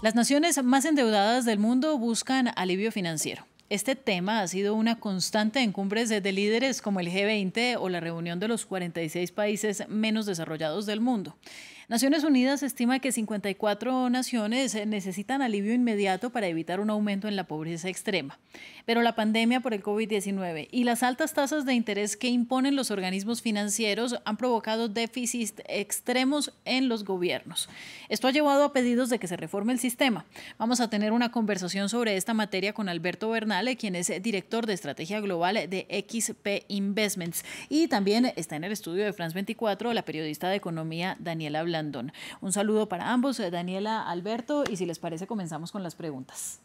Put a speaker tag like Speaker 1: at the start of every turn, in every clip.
Speaker 1: Las naciones más endeudadas del mundo buscan alivio financiero. Este tema ha sido una constante en cumbres de líderes como el G20 o la reunión de los 46 países menos desarrollados del mundo. Naciones Unidas estima que 54 naciones necesitan alivio inmediato para evitar un aumento en la pobreza extrema. Pero la pandemia por el COVID-19 y las altas tasas de interés que imponen los organismos financieros han provocado déficits extremos en los gobiernos. Esto ha llevado a pedidos de que se reforme el sistema. Vamos a tener una conversación sobre esta materia con Alberto Bernal, quien es director de estrategia global de XP Investments. Y también está en el estudio de France 24 la periodista de economía Daniela Blandón. Un saludo para ambos, Daniela, Alberto, y si les parece comenzamos con las preguntas.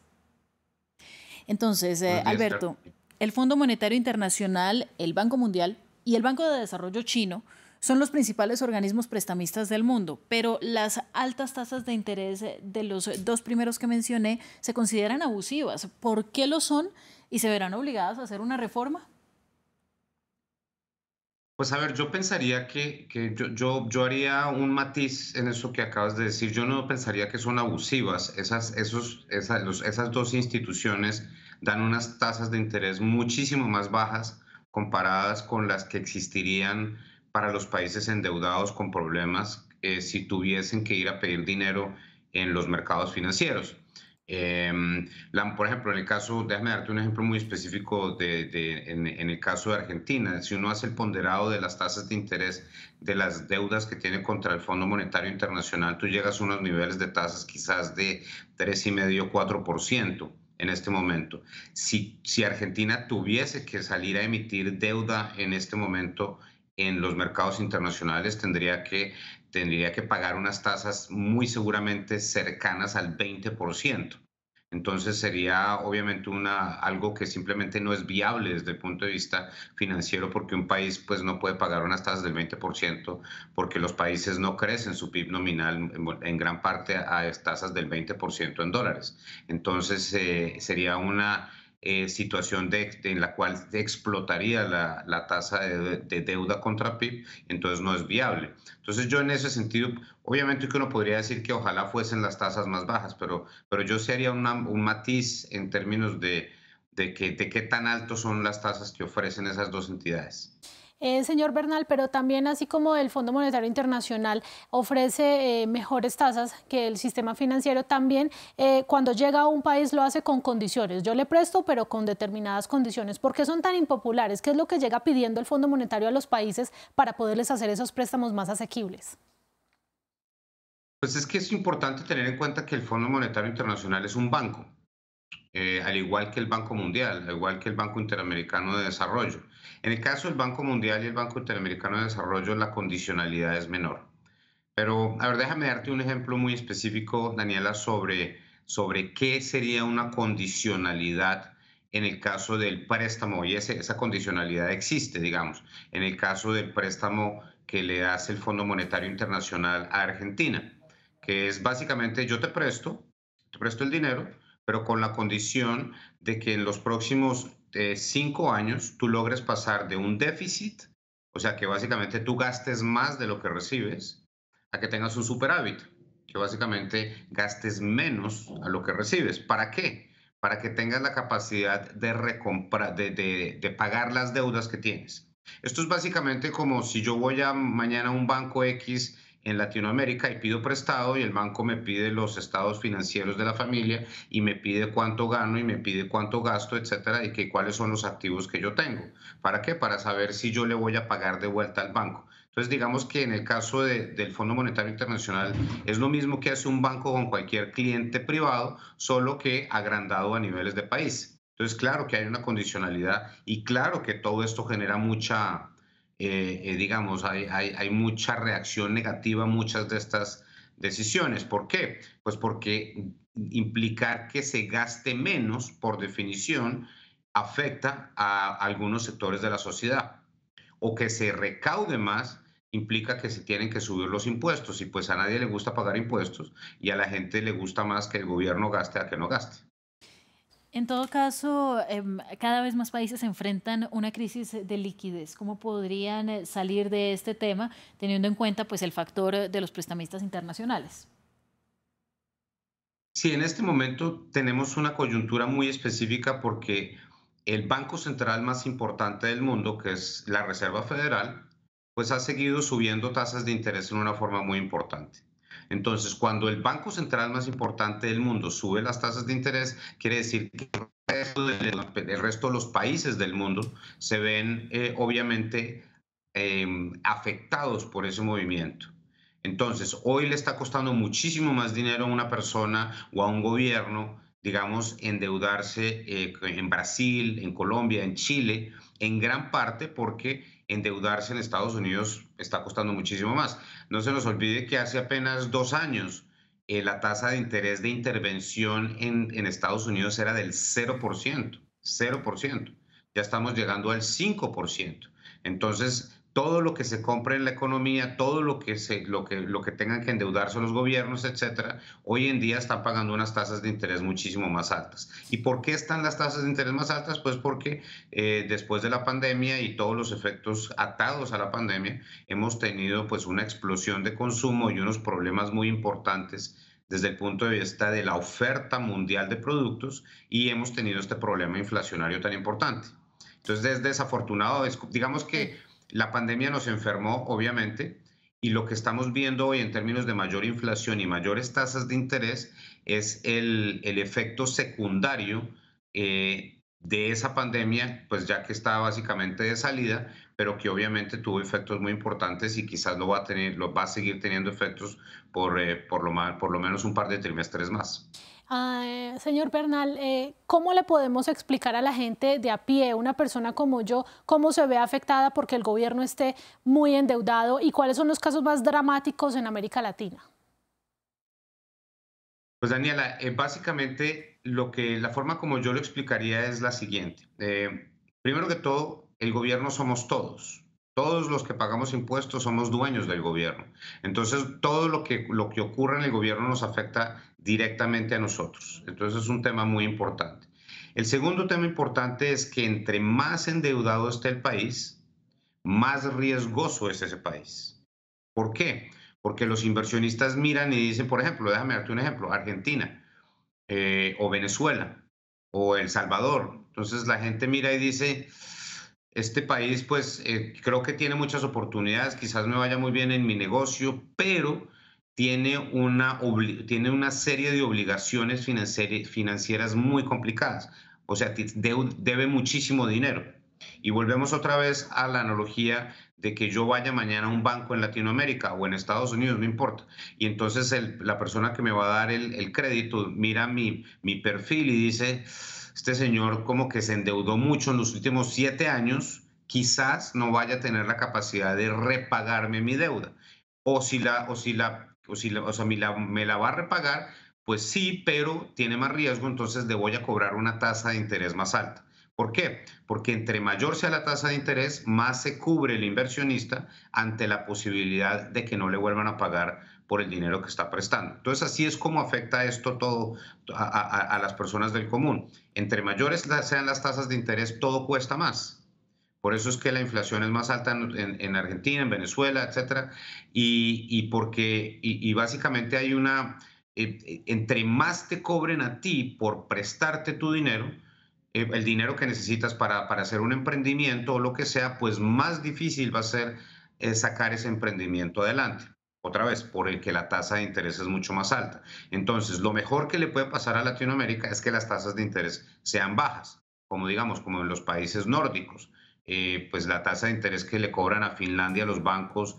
Speaker 1: Entonces,
Speaker 2: Buenos días, Carlos.
Speaker 1: Alberto, el Fondo Monetario Internacional, el Banco Mundial y el Banco de Desarrollo Chino son los principales organismos prestamistas del mundo, pero las altas tasas de interés de los dos primeros que mencioné se consideran abusivas. ¿Por qué lo son y se verán obligadas a hacer una reforma?
Speaker 2: Pues a ver, yo pensaría que yo haría un matiz en eso que acabas de decir. Yo no pensaría que son abusivas. Esas dos instituciones dan unas tasas de interés muchísimo más bajas comparadas con las que existirían para los países endeudados con problemas si tuviesen que ir a pedir dinero en los mercados financieros. Por ejemplo, en el caso, déjame darte un ejemplo muy específico en el caso de Argentina. Si uno hace el ponderado de las tasas de interés de las deudas que tiene contra el Fondo Monetario Internacional, tú llegas a unos niveles de tasas quizás de 3,5–4% en este momento. Si Argentina tuviese que salir a emitir deuda en este momento en los mercados internacionales, tendría que pagar unas tasas muy seguramente cercanas al 20%. Entonces sería obviamente algo que simplemente no es viable desde el punto de vista financiero, porque un país pues no puede pagar unas tasas del 20% porque los países no crecen su PIB nominal en gran parte a tasas del 20% en dólares. Entonces sería una situación en la cual explotaría la tasa de deuda contra PIB, entonces no es viable. Entonces yo en ese sentido, obviamente que uno podría decir que ojalá fuesen las tasas más bajas, pero yo sí haría un matiz en términos de qué tan altos son las tasas que ofrecen esas dos entidades.
Speaker 3: Señor Bernal, pero también así como el Fondo Monetario Internacional ofrece mejores tasas que el sistema financiero, también cuando llega a un país lo hace con condiciones. Yo le presto, pero con determinadas condiciones. ¿Por qué son tan impopulares? ¿Qué es lo que llega pidiendo el Fondo Monetario a los países para poderles hacer esos préstamos más asequibles?
Speaker 2: Pues es que es importante tener en cuenta que el Fondo Monetario Internacional es un banco. Al igual que el Banco Mundial, al igual que el Banco Interamericano de Desarrollo. En el caso del Banco Mundial y el Banco Interamericano de Desarrollo, la condicionalidad es menor. Pero, a ver, déjame darte un ejemplo muy específico, Daniela, sobre qué sería una condicionalidad en el caso del préstamo, y esa condicionalidad existe, digamos, en el caso del préstamo que le hace el Fondo Monetario Internacional a Argentina, que es básicamente yo te presto el dinero, pero con la condición de que en los próximos 5 años tú logres pasar de un déficit, o sea, que básicamente tú gastes más de lo que recibes, a que tengas un superávit, que básicamente gastes menos a lo que recibes. ¿Para qué? Para que tengas la capacidad de recomprar, de pagar las deudas que tienes. Esto es básicamente como si yo voy mañana a un banco X en Latinoamérica y pido prestado y el banco me pide los estados financieros de la familia y me pide cuánto gano y me pide cuánto gasto, etcétera, y cuáles son los activos que yo tengo. ¿Para qué? Para saber si yo le voy a pagar de vuelta al banco. Entonces, digamos que en el caso del Fondo Monetario Internacional es lo mismo que hace un banco con cualquier cliente privado, solo que agrandado a niveles de país. Entonces, claro que hay una condicionalidad y claro que todo esto genera digamos, hay mucha reacción negativa a muchas de estas decisiones. ¿Por qué? Pues porque implicar que se gaste menos, por definición, afecta a algunos sectores de la sociedad. O que se recaude más implica que se tienen que subir los impuestos y pues a nadie le gusta pagar impuestos y a la gente le gusta más que el gobierno gaste a que no gaste.
Speaker 1: En todo caso, cada vez más países enfrentan una crisis de liquidez. ¿Cómo podrían salir de este tema teniendo en cuenta pues, el factor de los prestamistas internacionales?
Speaker 2: Sí, en este momento tenemos una coyuntura muy específica porque el banco central más importante del mundo, que es la Reserva Federal, pues ha seguido subiendo tasas de interés en una forma muy importante. Entonces, cuando el banco central más importante del mundo sube las tasas de interés, quiere decir que el resto de los países del mundo se ven obviamente afectados por ese movimiento. Entonces, hoy le está costando muchísimo más dinero a una persona o a un gobierno, digamos, endeudarse en Brasil, en Colombia, en Chile, en gran parte porque endeudarse en Estados Unidos está costando muchísimo más. No se nos olvide que hace apenas 2 años la tasa de interés de intervención en Estados Unidos era del 0%, 0%. Ya estamos llegando al 5%. Entonces, todo lo que se compra en la economía, todo lo que tengan que endeudarse los gobiernos, etcétera, hoy en día están pagando unas tasas de interés muchísimo más altas. ¿Y por qué están las tasas de interés más altas? Pues porque después de la pandemia y todos los efectos atados a la pandemia, hemos tenido pues una explosión de consumo y unos problemas muy importantes desde el punto de vista de la oferta mundial de productos y hemos tenido este problema inflacionario tan importante. Entonces, es desafortunado, digamos que la pandemia nos enfermó, obviamente, y lo que estamos viendo hoy en términos de mayor inflación y mayores tasas de interés es el efecto secundario de esa pandemia, pues ya que está básicamente de salida, pero que obviamente tuvo efectos muy importantes y quizás lo va a seguir teniendo efectos por lo menos un par de trimestres más.
Speaker 3: Señor Bernal, ¿cómo le podemos explicar a la gente de a pie, una persona como yo, cómo se ve afectada porque el gobierno esté muy endeudado y cuáles son los casos más dramáticos en América Latina?
Speaker 2: Pues Daniela, básicamente la forma como yo lo explicaría es la siguiente. Primero que todo, el gobierno somos todos. Todos los que pagamos impuestos somos dueños del gobierno. Entonces, todo lo que ocurre en el gobierno nos afecta directamente a nosotros. Entonces, es un tema muy importante. El segundo tema importante es que entre más endeudado esté el país, más riesgoso es ese país. ¿Por qué? Porque los inversionistas miran y dicen, por ejemplo, déjame darte un ejemplo, Argentina o Venezuela o El Salvador. Entonces la gente mira y dice, este país pues creo que tiene muchas oportunidades, quizás me vaya muy bien en mi negocio, pero tiene una serie de obligaciones financieras muy complicadas. O sea, debe muchísimo dinero. Y volvemos otra vez a la analogía de que yo vaya mañana a un banco en Latinoamérica o en Estados Unidos, no importa. Y entonces la persona que me va a dar el crédito mira mi perfil y dice, este señor como que se endeudó mucho en los últimos 7 años, quizás no vaya a tener la capacidad de repagarme mi deuda. Me la va a repagar, pues sí, pero tiene más riesgo, entonces le voy a cobrar una tasa de interés más alta. ¿Por qué? Porque entre mayor sea la tasa de interés, más se cubre el inversionista ante la posibilidad de que no le vuelvan a pagar por el dinero que está prestando. Entonces, así es como afecta esto todo a las personas del común. Entre mayores sean las tasas de interés, todo cuesta más. Por eso es que la inflación es más alta en Argentina, en Venezuela, etcétera. Y básicamente hay entre más te cobren a ti por prestarte tu dinero, el dinero que necesitas para hacer un emprendimiento o lo que sea, pues más difícil va a ser sacar ese emprendimiento adelante. Otra vez, por el que la tasa de interés es mucho más alta. Entonces, lo mejor que le puede pasar a Latinoamérica es que las tasas de interés sean bajas, como digamos, como en los países nórdicos. Pues la tasa de interés que le cobran a Finlandia los bancos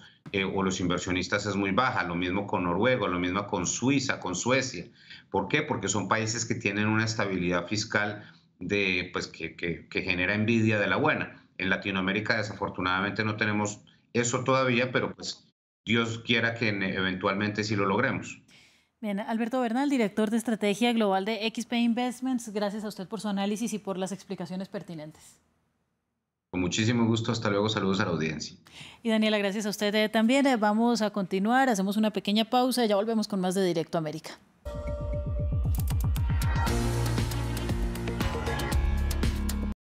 Speaker 2: o los inversionistas es muy baja, lo mismo con Noruega, lo mismo con Suiza, con Suecia. ¿Por qué? Porque son países que tienen una estabilidad fiscal pues, que genera envidia de la buena. En Latinoamérica desafortunadamente no tenemos eso todavía, pero pues Dios quiera que eventualmente sí lo logremos.
Speaker 1: Bien, Alberto Bernal, director de estrategia global de XP Investments, gracias a usted por su análisis y por las explicaciones pertinentes.
Speaker 2: Con muchísimo gusto, hasta luego, saludos a la audiencia.
Speaker 1: Y Daniela, gracias a usted también. Vamos a continuar, hacemos una pequeña pausa y ya volvemos con más de Directo América.